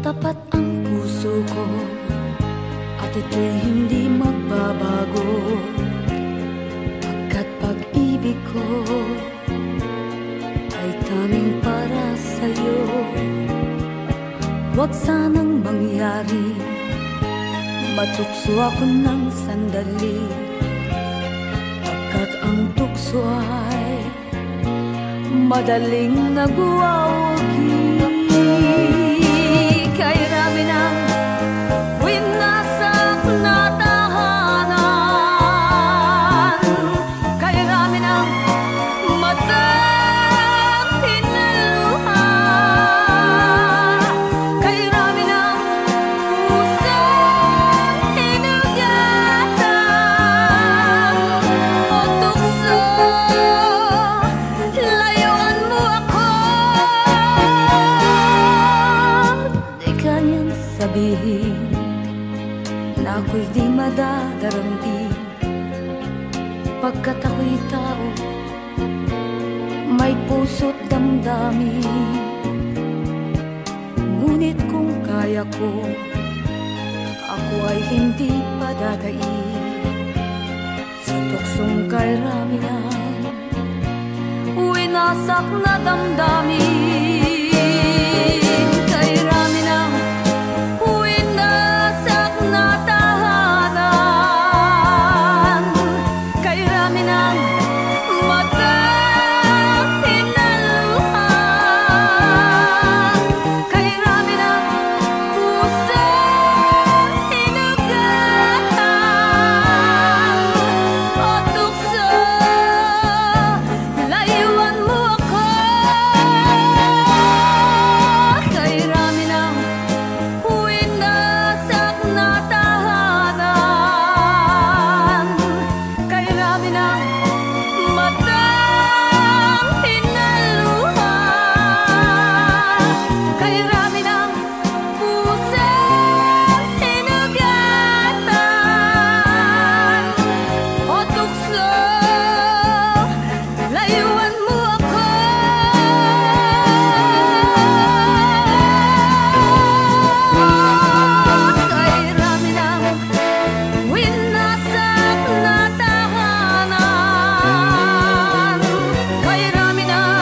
Tapat ang puso ko at ito'y hindi magbabago, pagkat pag-ibig ko ay tanging para sa'yo. Huwag sanang mangyari matukso ako ng sandali, pagkat ang tukso ay madaling nagwawagi. Kay rami ng winasak na tahanan, kay rami ng matang pinaluha, kay rami ng pusong hinugatan o tukso, layuan mo ako. Di kayang sabihin na ako'y di madadaramdin, pagkat ako'y tao, may puso't damdamin. Ngunit kung kaya ko, ako ay hindi padadaig sa tuksong kay rami ng winasak na damdamin. Kay rami ng winasak na tahanan, kay rami ng matang pinaluha, kay rami ng pusong hinugatan o tukso, layuan mo ako. Kay rami ng winasak na tahanan, kay rami ng matang pinaluha, kay rami ng pusong hinugatan o tukso, layuan mo ako. Kay rami ng winasak na tahanan, kay rami ng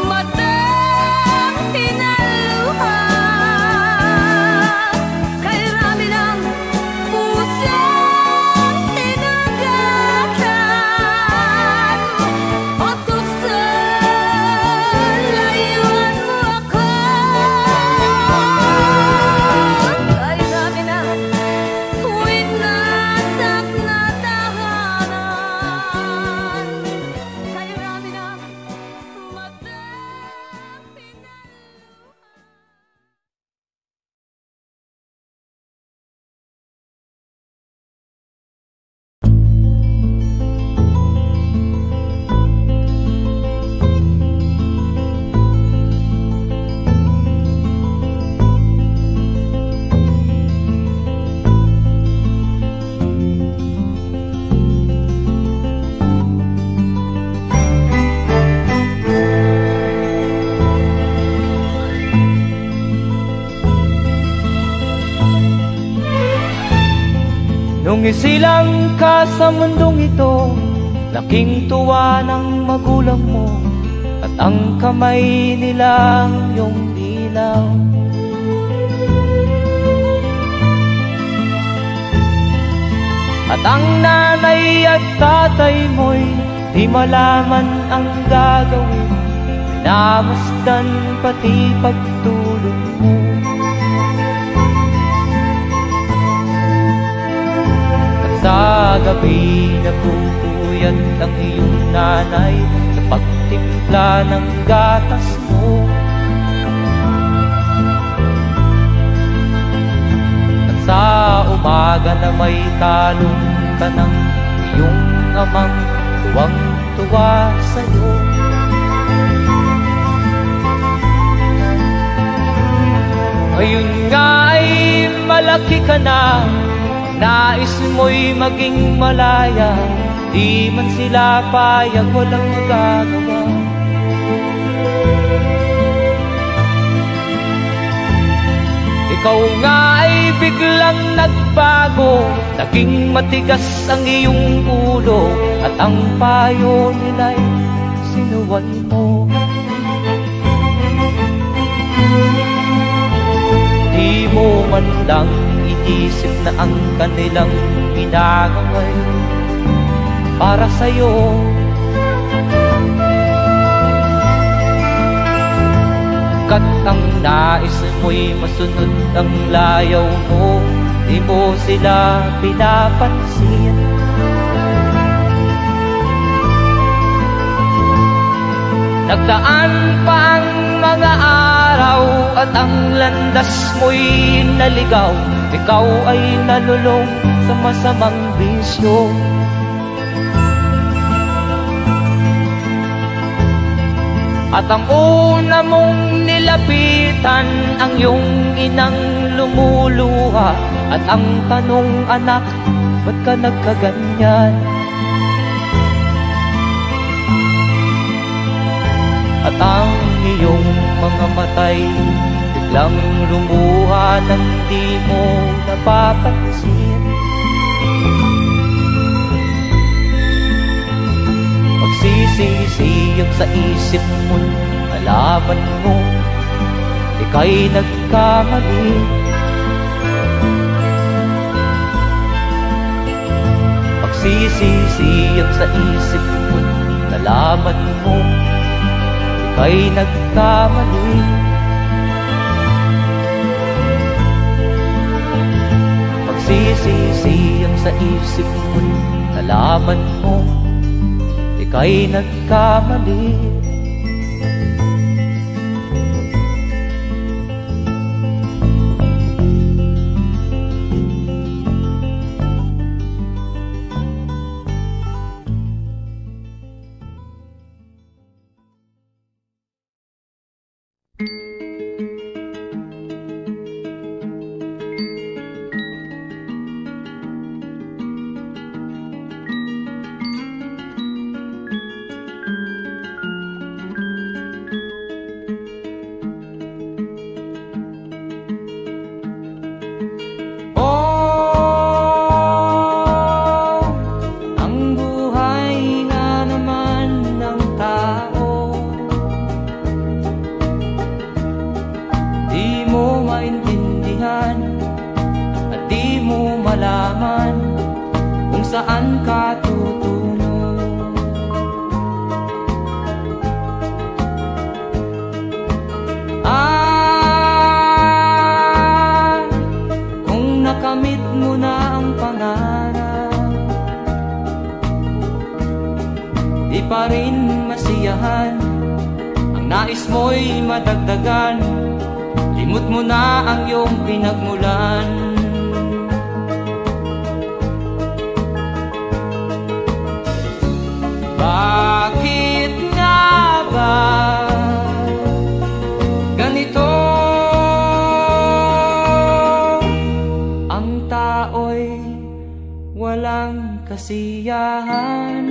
matang pinaluha, kay rami ng pusong hinugatan o tukso, layuan mo ako. Kay rami ng winasak na tahanan, kay rami ng matang Nung isilang ka sa mundong ito, laking tuwa ng magulang mo, at ang kamay nila ang iyong ilaw. At ang nanay at tatay mo'y di malaman ang gagawin, namasdan pati pagtulog mo. Sa gabi nagpupuyat ang iyong nanay sa pagtimpla ng gatas mo. At sa umaga na may talong ka ng iyong amang tuwang-tuwa sa'yo. Ngayon nga ay malaki ka na, nais mo'y maging malaya, di man sila payag, walang magagawa. ikaw nga ay biglang nagbago. Naging matigas ang iyong ulo at ang payo nila'y sinuway mo. Di mo man lang inisip na ang kanilang ginagawa'y para sa'yo. Kat ang nais mo'y masunod ang layaw mo, di mo sila pinapansin. Nagdaan pa ang mga araw at ang landas mo'y naligaw. Ikaw ay nalulong sa masamang bisyo. At ang una mong nilapitan ang iyong inang lumuluha. At ang tanong, anak, ba't ka nagkaganyan? At ang iyong mga matay biglang lumuha nang di mo napapansin. Magsisisiyag sa isip mo, nalaman mo ika'y nagkamali. Magsisisiyag sa isip mo, nalaman mo ika'y nagkamali. Magsisisiyag sa isip mo, nalaman mo ika'y nagkamali. Bakit nga ba ganito? Ang tao'y walang kasiyahan.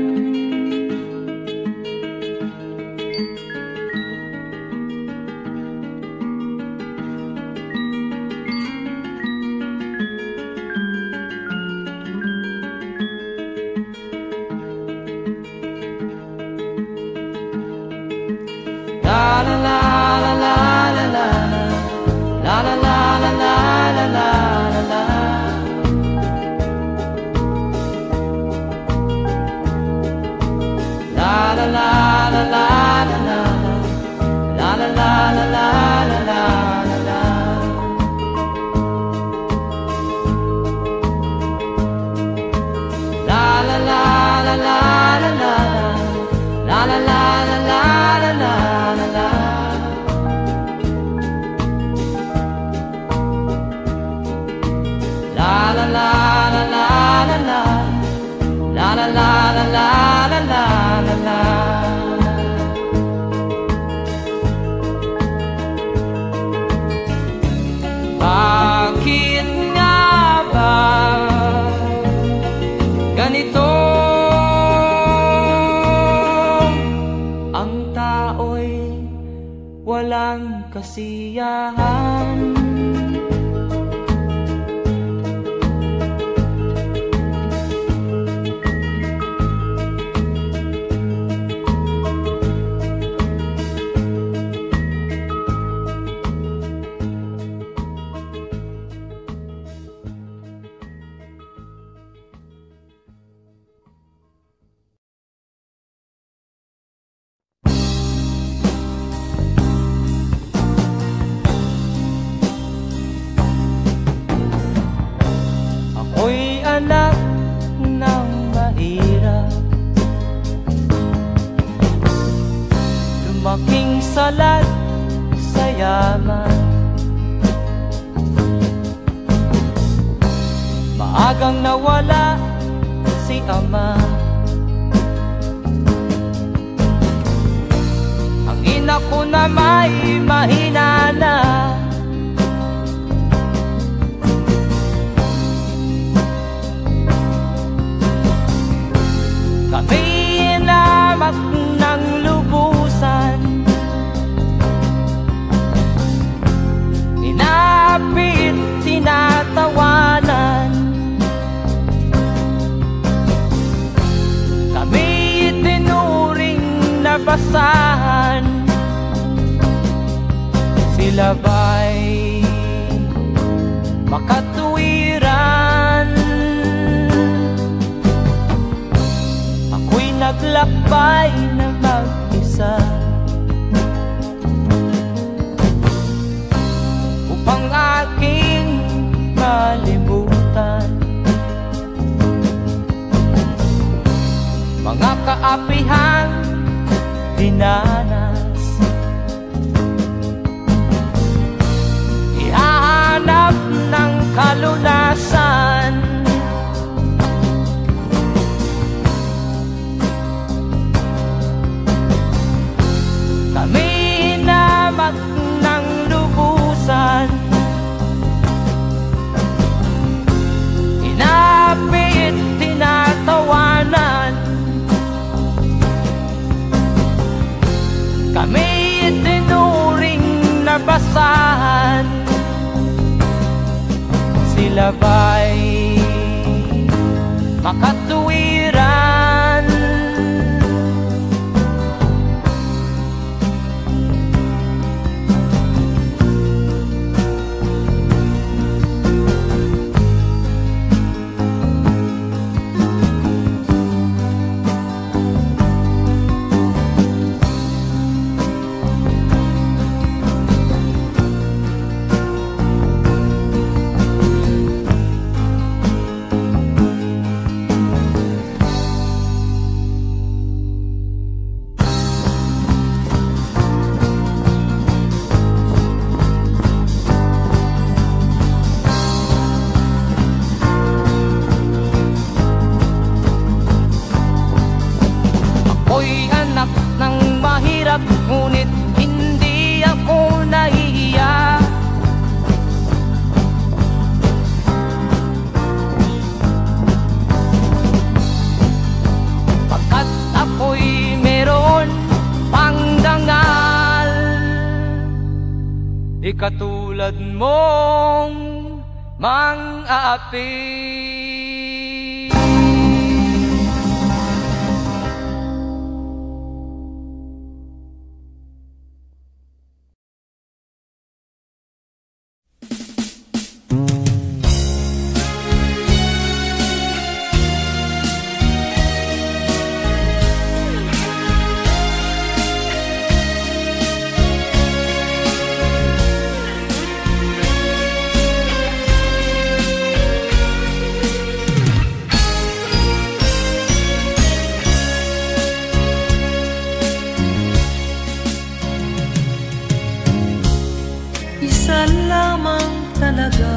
hanggang nawala si ama. Ang ina ko na may mahina na, kami inamak ng lubusan, inapit, tinatawanan. Kami itinuring na basahan, sila ba'y makatuwiran? Ako'y naglakbay na mag-isa upang aking malimutan mga kaapihang dinanas. Ihahanap ng kalunasan, kami inamak ng lubusan, inapit, tinatawanan. Kami itinuring na basahan, sila ba'y makatuwiran? Ako'y anak ng mahirap, ngunit hindi ako nahihiya. Pagkat ako'y meron pang dangal, di katulad mong mang-aapi. Isa lamang talaga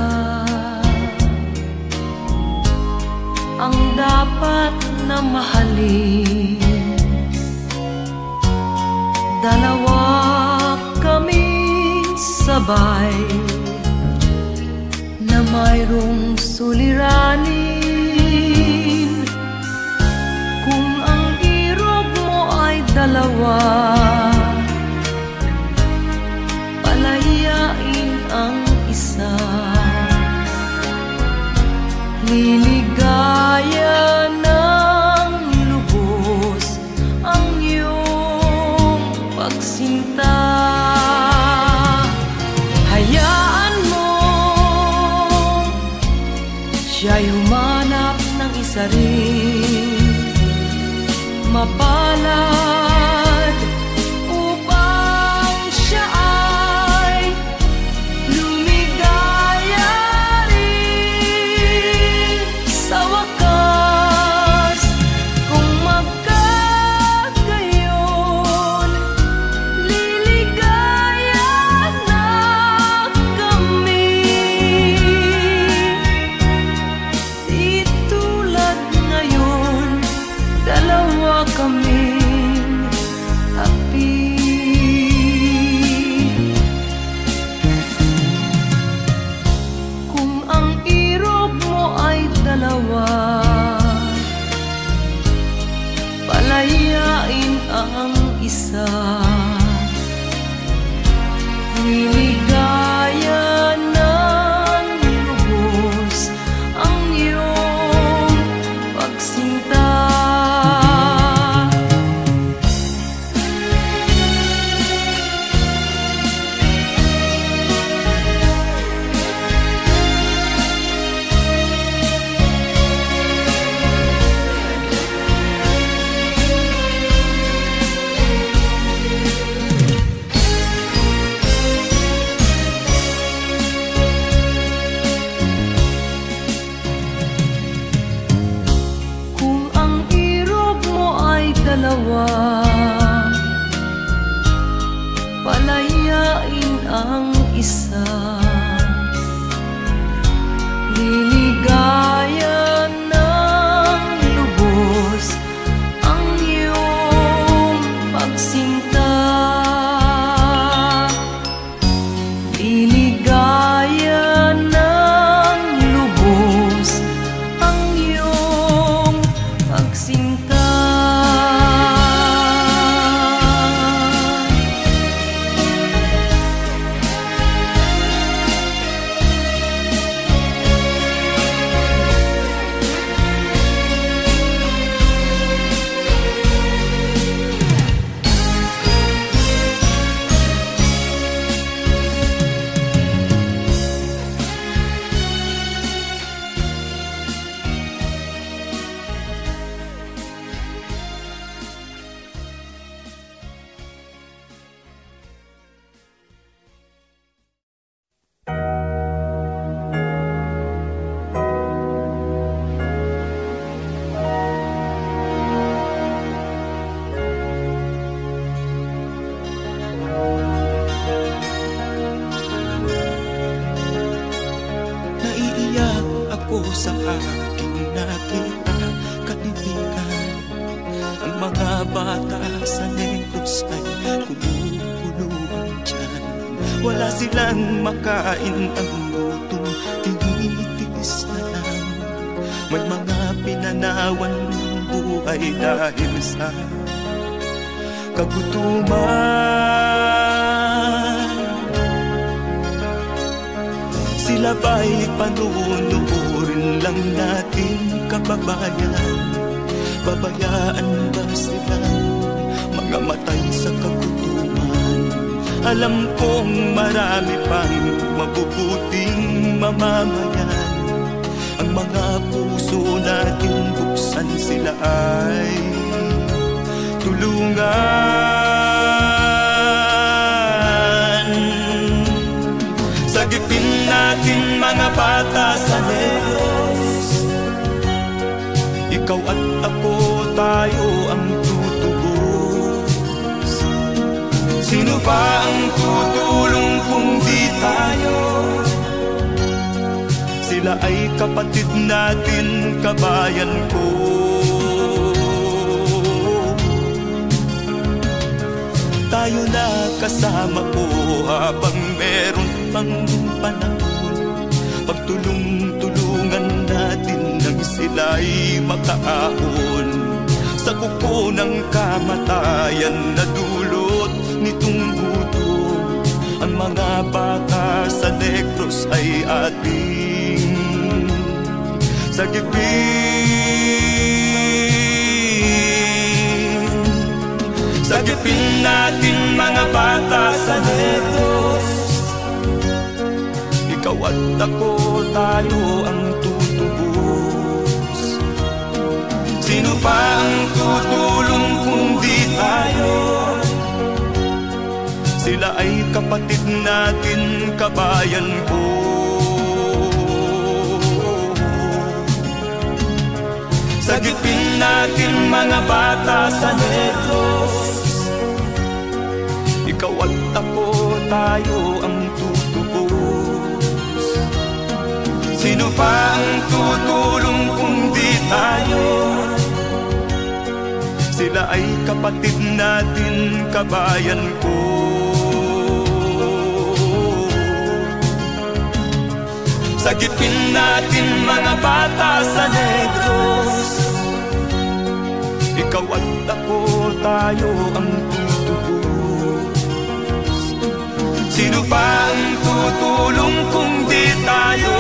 ang dapat na mahalin. Dalawa kaming sabay na mayroong suliranin. Kung ang irog mo ay dalawa, palayain ang isa. Liligaya ng lubos ang iyong pagsinta. Hayaan mo siya'y humanap ng isa rin mapalad, upang siya ay lumigaya rin sa wakas. Kung magkagayon, liligaya na kami. Di ko sa aking nakita, kaibigan. Ang mga bata sa Negros ay kumukuluan dyan. Wala silang makain, ang gutom tinitiis na lang. May mga pinanawan ng buhay dahil sa kagutuman. Sila ba'y panunurin lang natin, kababayan? Babayaan ba silang mga matay sa kagutuman? Alam kong marami pang mabubuting mamamayan. Ang mga puso natin buksan, sila ay tulungan. Sagipin natin mga bata sa Negros. Ikaw at ako, tayo ang tutubos. Sino ba ang tutulong kung di tayo? Sila ay kapatid natin, kabayan ko. Tayo na kasama po habang meron pang panahon. Pagtulong-tulungan natin nang sila'y makaahon sa kuko ng kamatayan na dulot nitong gutom. Ang mga bata sa Negros ay ating sagipin. Sagipin natin mga bata sa Negros. Ikaw at ako, tayo ang tutubos. Sino pa ang tutulong kung di tayo? Sila ay kapatid natin, kabayan ko. Sagipin natin mga bata sa Negros. Ikaw at ako, tayo ang tutubos. Sino pa ang tutulong kung di tayo? Sila ay kapatid natin, kabayan ko. Sagipin natin mga bata sa Negros. Ikaw at ako, tayo ang tutubos. Sino pa ang tutulong kung di tayo?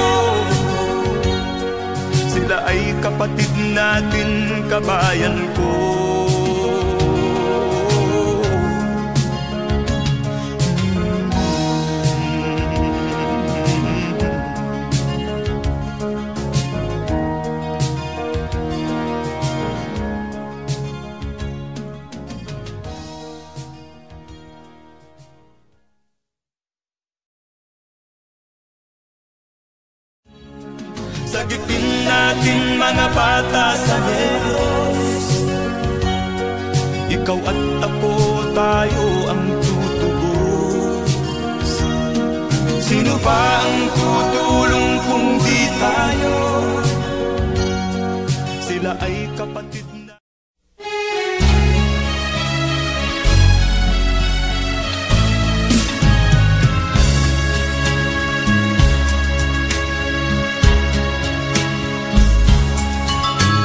Sila ay kapatid natin, kabayan ko. Sagipin natin mga bata sa Negros. Ikaw at ako, tayo ang tutubos. Sino ba ang tutulong kung di tayo? Sila ay kapatid na.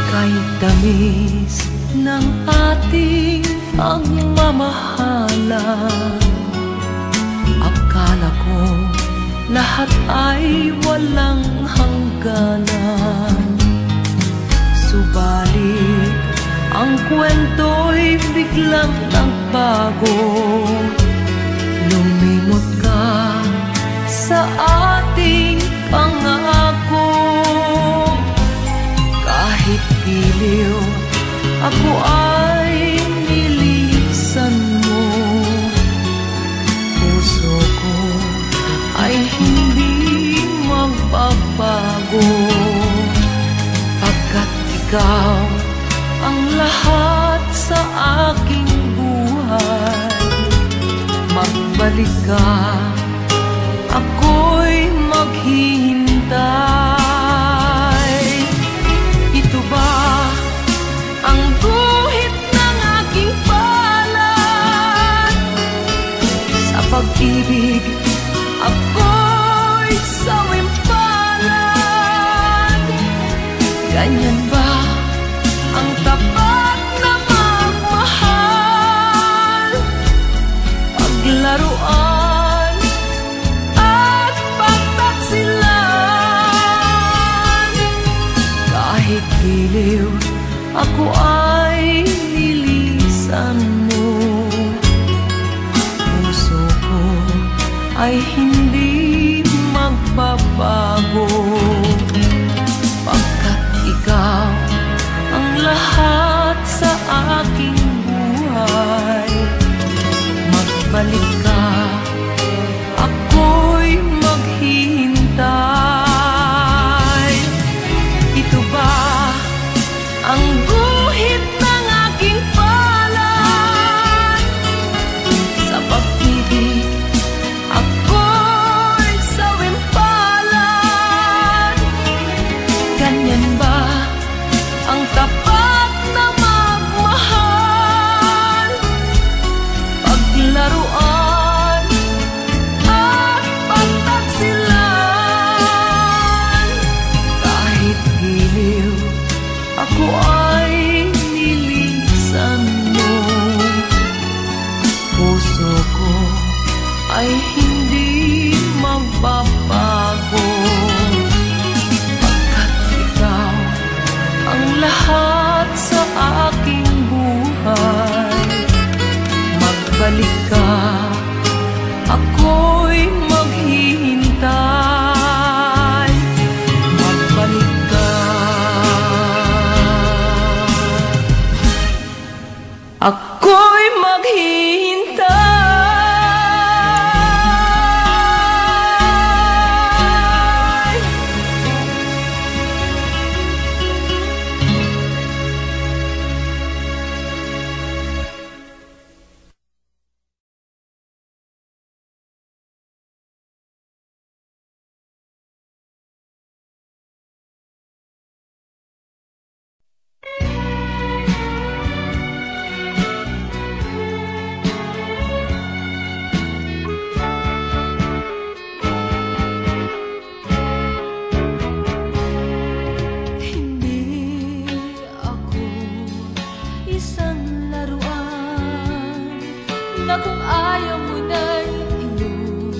Kahit tamis ng ating pagmamahalan, akala ko lahat ay walang hangganan. Subalit ang kwento'y biglang nagbago. Lumimot ka sa ating pangako. Kahit giliw, ako ay nilisan mo. Puso ko ay hindi magbabago, pagkat ikaw ang lahat sa aking buhay. Magbalik ka, ako'y Ganyan ba ang tapat na magmahal? Paglaruan at pagtaksilan. Kahit giliw ako ay nilisan mo, puso ko ay hindi magbabago, pagkat ikaw ang lahat sa aking buhay. Magbalik ka, ako'y maghihintay. Ito ba ang guhit ng aking palad? Sa pag-ibig ako'y sawimpalad. Ganyan ba ang tapat na magmahal? Paglaruan at pagtaksilan. Kahit giliw ako ay nilisan mo, puso ko ay hindi magbabago, pagkat ikaw ang lahat sa aking buhay. Magbalik ka, ako'y maghihintay. Magbalik ka, ako'y maghihintay. Na kung ayaw mo na'y iyong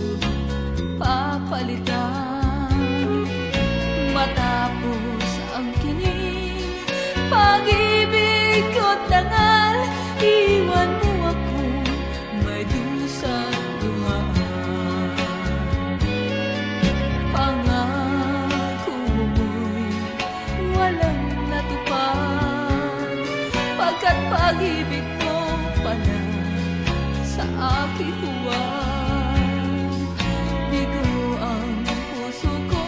papalitan, matapos ang kining pag-ibig ko't dangal, iwan mo ako may dusang dumaan. Pangako mo'y walang natupad, pagkat pag-ibig ko pala sa aking huwag. Bigo ang puso ko,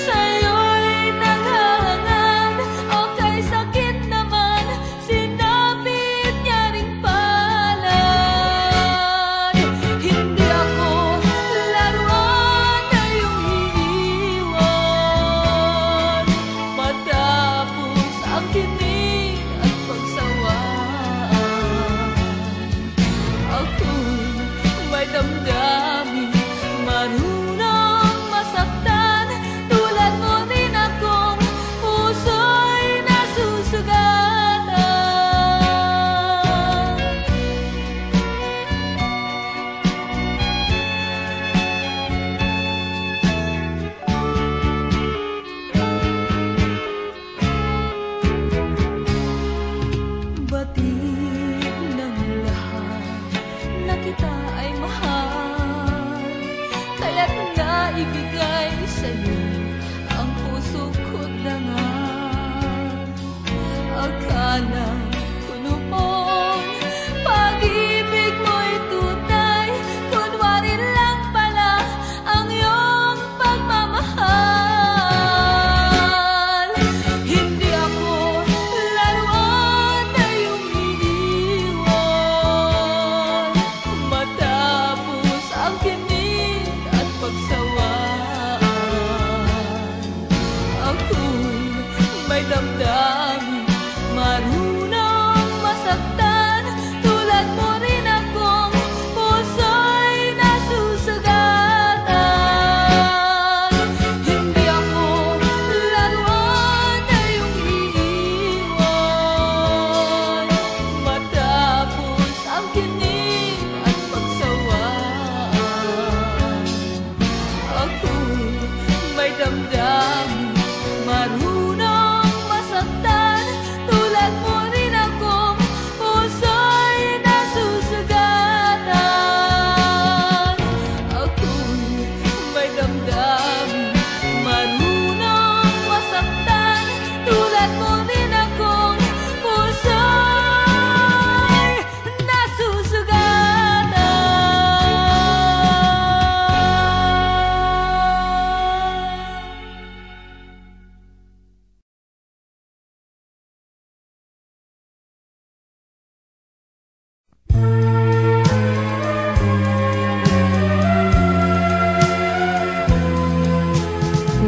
sa'yo'y naghahangad, o kay sakit naman, sinapit niya ring palad. Hindi ako laruan na iyong iiwan, matapos ang kinig at pagsawa. damdamin, marunong masaktan. Tulad mo rin akong puso'y nasusugatan. Ako'y may damdamin, marunong masaktan. Tulad mo rin akong puso'y nasusugatan.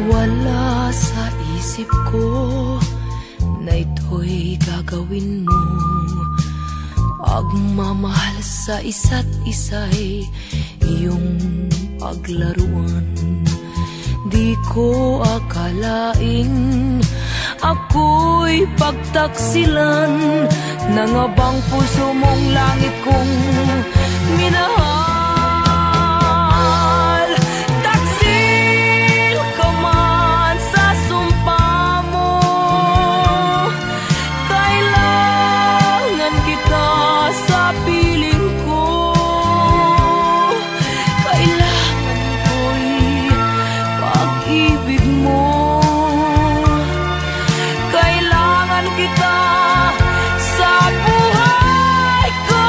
Wala sa isip ko na ito'y gagawin mo. Pagmamahal sa isa't isa'y iyong paglaruan. Di ko akalaing ako'y pagtaksilan ng abang puso mong langit kong minahal. Taksil ka man sa sumpa mo, kailangan kita sa piling ko. Kailangan ko'y pag-ibig mo. Kailangan kita sa buhay ko.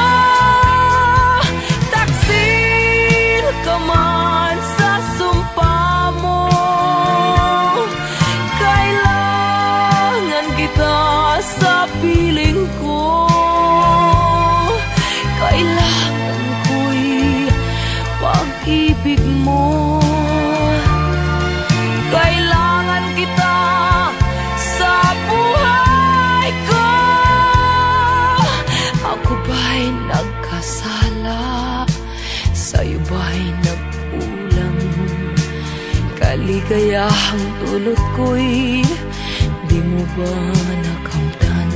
Taksil ka man sa sumpa mo, kailangan kita sa piling ko. Kailangan ko'y pag-ibig mo. Kailangan kita sa buhay ko. Ako ba'y nagkasala? Sa'yo ba'y nagkulang? Kaligayahang dulot ko'y di mo ba nakamtan?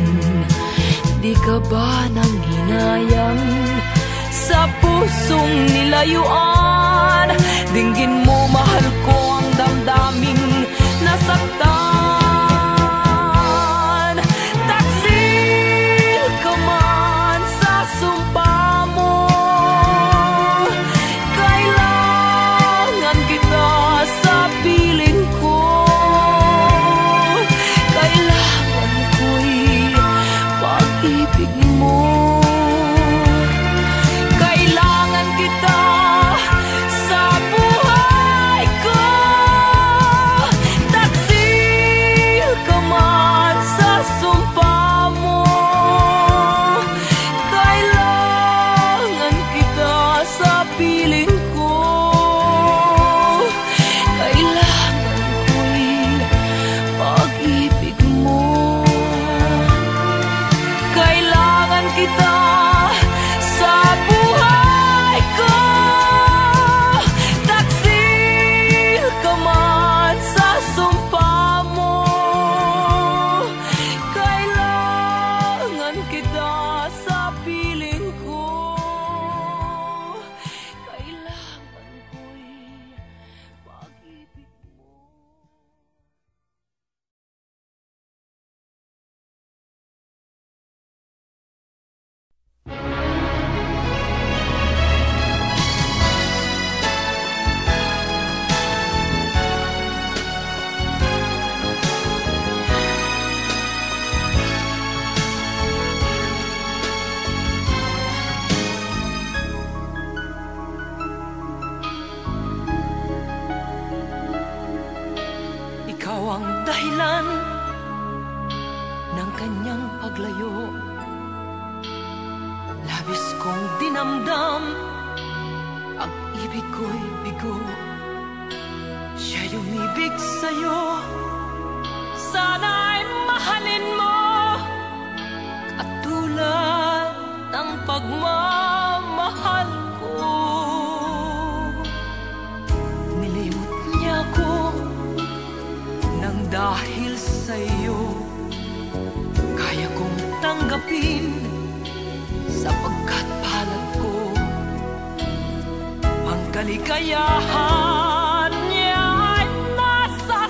Di ka ba nanghinayang sa pusong nilayuan? Dinggin mo, mahal ko, ang damdaming nasaktan. Taksil ka man sa sumpa mo, kailangan kita sa piling ko. Kailangan ko'y pag-ibig mo. Kailangan kita sa buhay ko. Taksil ka man sa sumpa mo, kailangan kita sa piling ko. Kailangan ko'y pag-ibig mo. Kailangan kita sa buhay ko. Taksil ka man sa sumpa mo, kailangan kita sa piling ko. Kailangan ko'y pag-ibig mo. Ikaw ang dahilan ng kanyang paglayo. Labis kong dinamdam, ang ibig ko'y bigo. Siya'y umibig sa'yo, sana'y mahalin mo, katulad ng pagmamahal ko. Nilimot niya ko nang dahil sa'yo, kaya kong tanggapin sapagkat palad ko. Ang kaligayahan niya ay nasa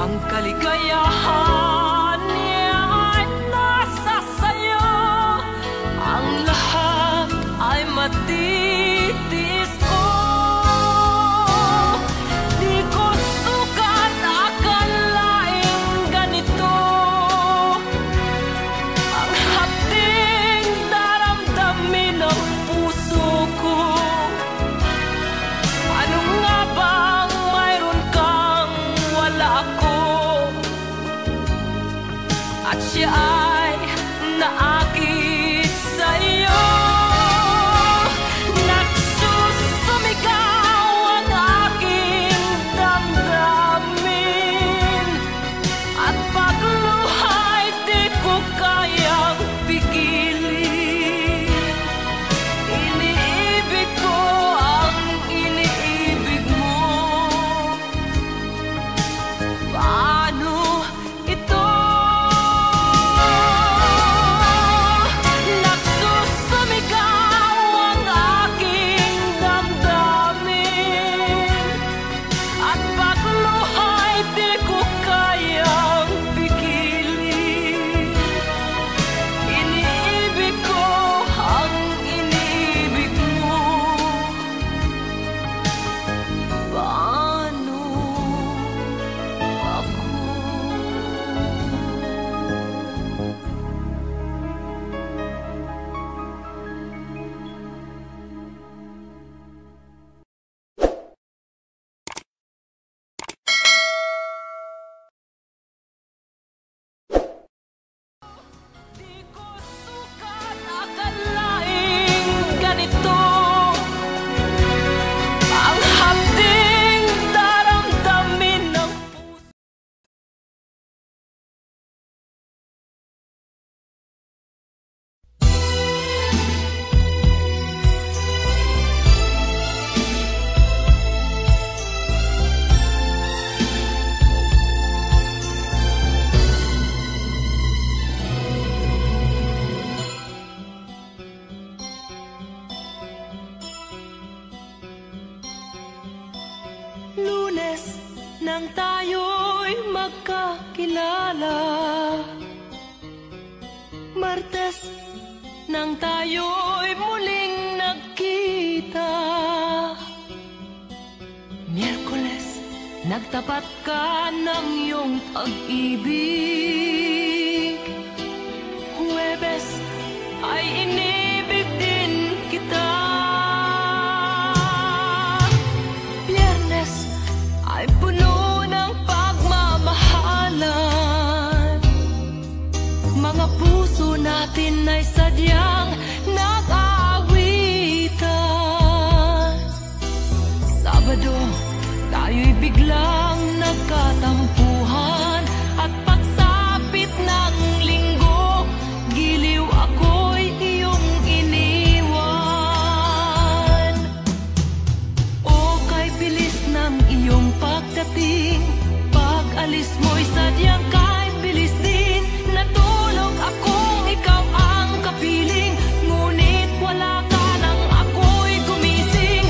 Ang kaligayahan niya ay nasa sayo. Ang lahat ay matitiis ko. Di ko sukat akalaing ganito. Ang hapding daramdamin ng puso ko. Ano nga bang mayroon kang wala ako? At siya ay naakit sa'yo. Nagsusumigaw ang aking damdamin. At pagluhay di ko kayang pigilin. Iniibig ko ang iniibig mo. Paano ito? Nagsusumigaw ang aking damdamin. At pagluhay di ko kayang pigilin. Iniibig ko ang iniibig mo. Paano ako? Di ko sukat akalaing ganito. Ang hapding daramdamin ng puso. Lunes nang tayo'y magkakilala. Martes nang tayo'y muling nagkita. Miyerkules nagtapat ka ng iyong pag-ibig. Huwebes ay inibig din kita. Biyernes ay puno ng pagmamahalan. Mga puso natin ay sadyang nag-aawitan. Sabado, tayo'y biglang nagkatampuhan. At pagsapit ng linggo, giliw ako'y iyong iniwan. O kay bilis ng iyong pagdating, pag-alis mo'y sadyang kay bilis din. Natulog akong ikaw ang kapiling, ngunit wala ka nang ako'y gumising.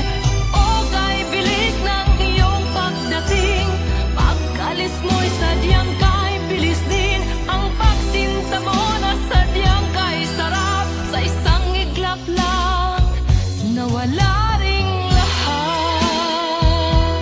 O kay bilis ng iyong pagdating, pag-alis mo'y sadyang kay bilis din. Ang pagsinta mo na sadyang kay sarap, sa isang iglap lang nawala ring lahat.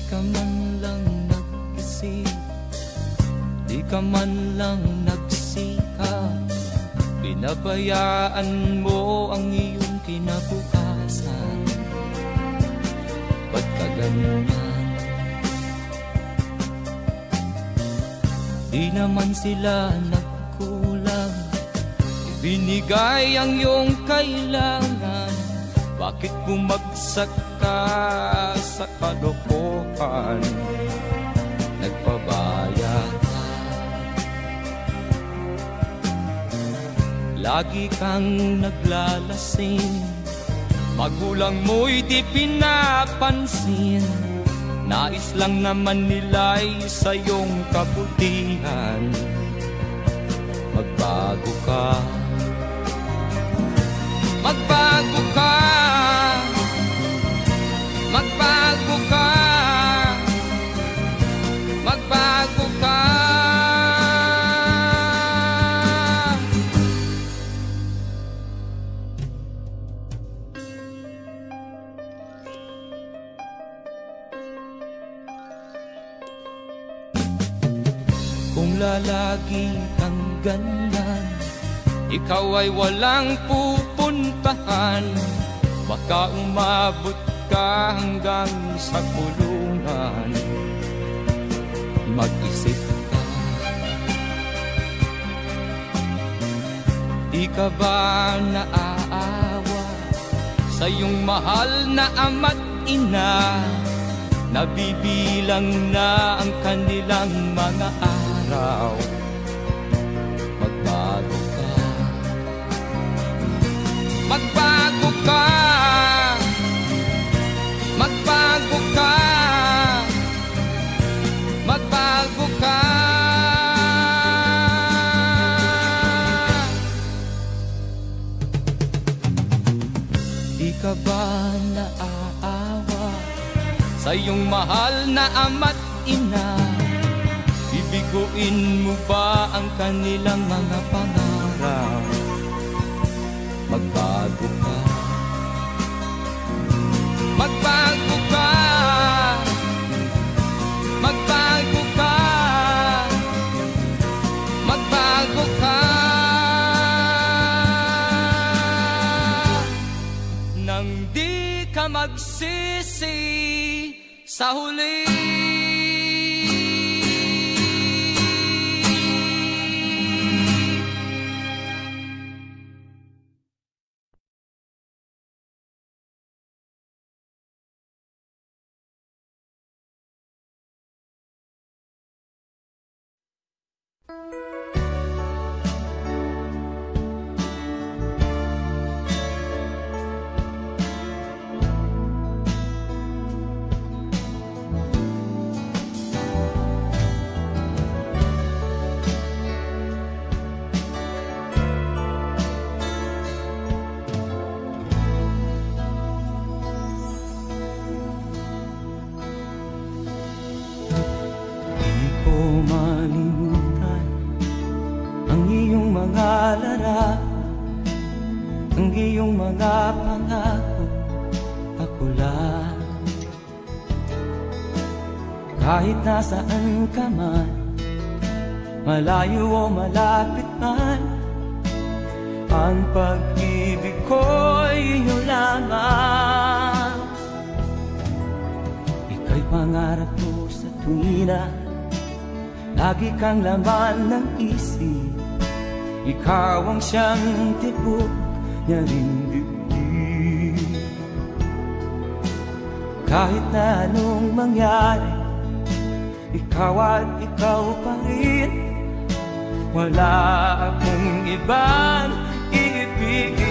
ka man lang nag-isip, di ka man lang nagsikap, pinabayaan mo ang iyong kinabukasan. Ba't ka ganyan? Di naman sila nagkulang, ibinigay ang iyong kailangan. Bakit bumagsak ka sa kalokohan? Nagpabaya ka, lagi kang naglalasing, magulang mo'y di pinapansin. Nais lang naman nila'y sa iyong kabutihan. Magbago ka, magbago ka, magbago ka, magbago ka. Kung lalagi kang ganyan, ikaw ay walang pupuntahan. Baka umabot ka hanggang sa kulungan. Mag-isip ka, di ka ba naaawa sa iyong mahal na ama't ina? Nabibilang na ang kanilang mga araw. Magbago ka, magbago ka, magbago ka, magbago ka. Di ka ba naaawa sa iyong mahal na ama't ina? Bibiguin mo ba ang kanilang mga pangarap? Magbago ka, magbago ka, magbago ka, magbago ka. Nang di ka magsisi sa huli. Ang iyong mga pangako, ako lang. Kahit nasaan ka man, malayo o malapit man, ang pag-ibig ko'y iyo lamang. Ika'y pangarap ko sa tuwina, lagi kang laman ng isip. Ikaw ang siyang tibok niya ring dibdib. Kahit na anong mangyari, ikaw at ikaw pa rin. Wala akong ibang iibigin.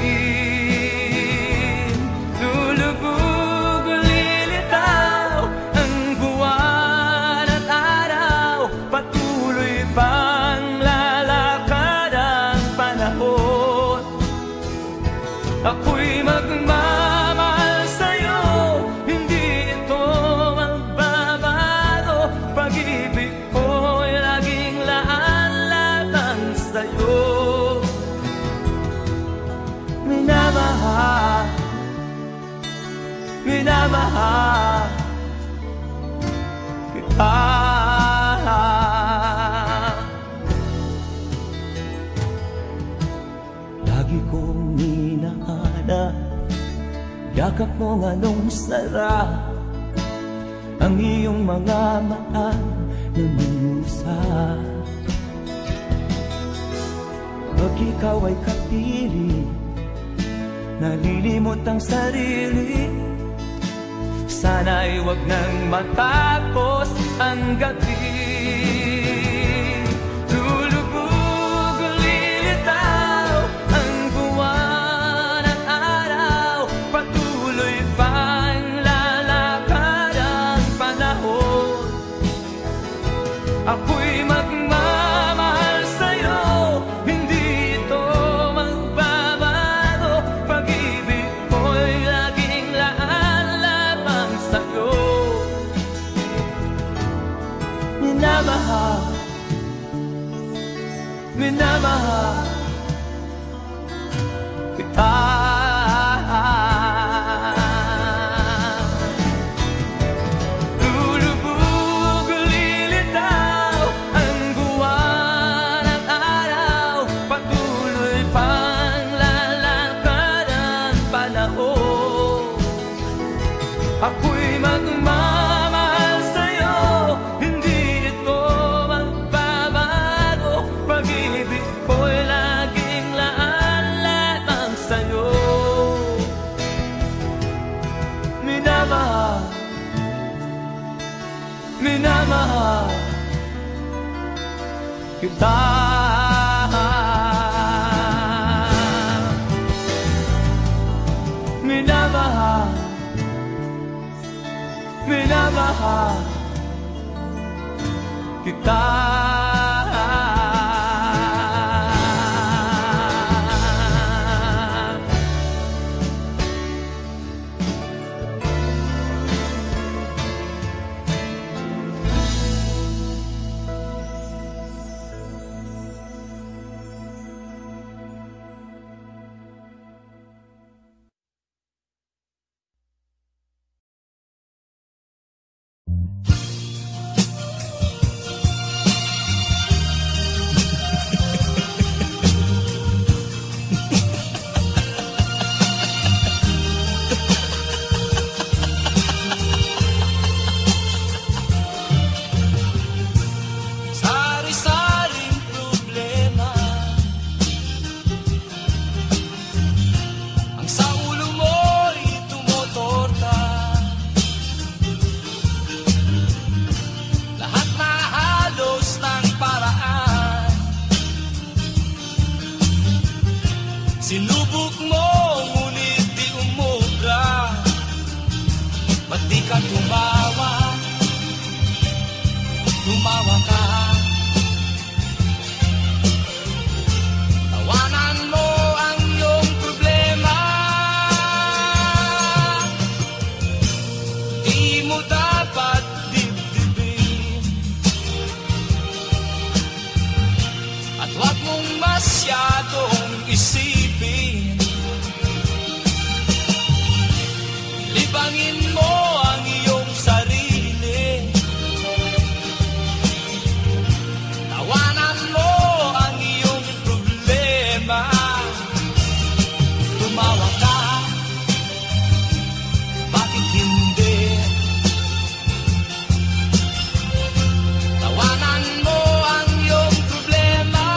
Lulubog o lilitaw ang buwan at araw, patuloy pang lalakad ang panahon. Ako'y magmamahal sa'yo, hindi ito magbabago. Pag-ibig ko'y laging laan lamang sa'yo. yakap mo anong sarap, ang iyong mga mata nangungusap. Pag ikaw ay kapiling, nalilimot ang sarili. Sana'y wag nang matapos ang gabi. Lulubog, lilitaw ang buwan at araw, patuloy pang lalakad ang panahon. Ako'y magmamahal sa'yo, hindi ito magbabago. Pag-ibig ko'y laging laan lamang sa'yo. Minamahal, minamahal kita. Lulubog, lilitaw ang buwan at araw, patuloy pang lalakad ang panahon. Ako'y magmamahal sa'yo, hindi ito magbabago. Pag-ibig ko'y laging laan lamang sa'yo. Minamahal, minamahal kita. Minamahal, minamahal kita. Sari-saring problema ang sa ulo mo'y tumotorta. Lahat na halos ng paraan, sinubok mo ngunit di umubra. Ba't di ka tumawa? Tumawa ka. Tawanan mo ang iyong problema. Di mo dapat dibdibin, at huwag mong masyadong isipin. Libangin mo ang iyong sarili. Tawanan mo ang iyong problema. Tumawa ka, bakit hindi? Tawanan mo ang iyong problema.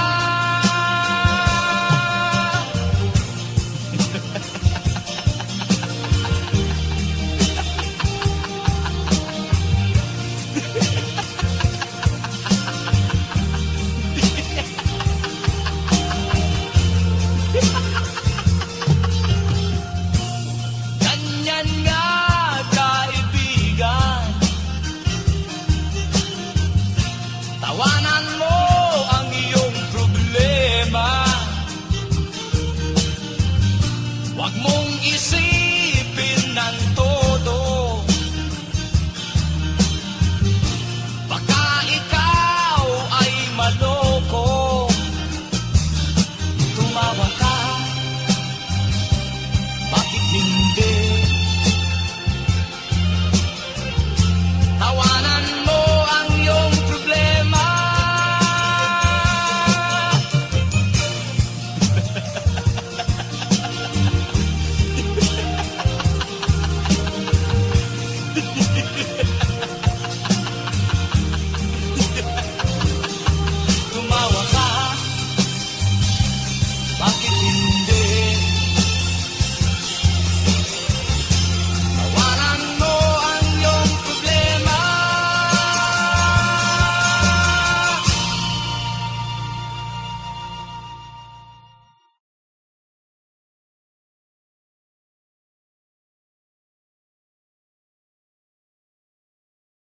Ganyan nga, kaibigan. Tawanan mo ang iyong problema. Huwag mong isipin ng todo. Baka ikaw ay maloko. Tumawa ka, bakit hindi? Tawanan